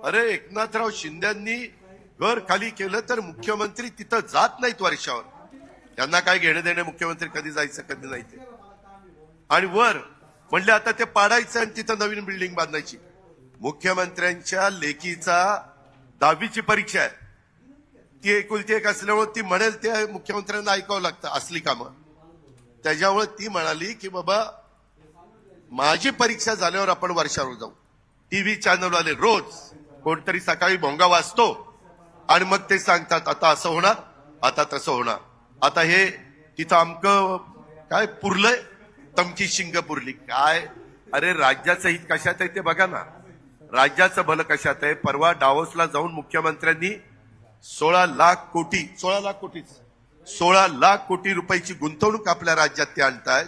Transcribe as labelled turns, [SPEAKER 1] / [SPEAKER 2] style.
[SPEAKER 1] अरे एकनाथराव शिंदेंनी घर खाली केलं तर मुख्यमंत्री तिथं जात नाहीत वर्षावर. त्यांना काय घेणं देणं मुख्यमंत्री कधी जायचं कधी नाही ते. आणि वर म्हणले आता ते पाडायचं आणि तिथं नवीन बिल्डिंग बांधायची. मुख्यमंत्र्यांच्या लेकीचा 10वीची परीक्षा आहे. ती एकुलती एक असल्यामुळे ती म्हणेल ते मुख्यमंत्र्यांना ऐकावं लागतं असली कामं. त्याच्यामुळे ती म्हणाली की बाबा माझी परीक्षा झाल्यावर आपण वर्षावर जाऊ. टीव्ही चॅनलवाले रोज कोणतरी सकाळी भोंगा वाजतो आणि मग ते सांगतात आता असं होणार आता तसं होणार. आता हे तिथं अमकं काय पुरलंय तमकी शिंग पुरली काय. अरे राज्याचं हित कशात आहे ते बघा ना. राज्याचं भलं कशात आहे. परवा डावोसला जाऊन मुख्यमंत्र्यांनी 16 लाख कोटी रुपयाची गुंतवणूक आपल्या राज्यात ते आणतायत.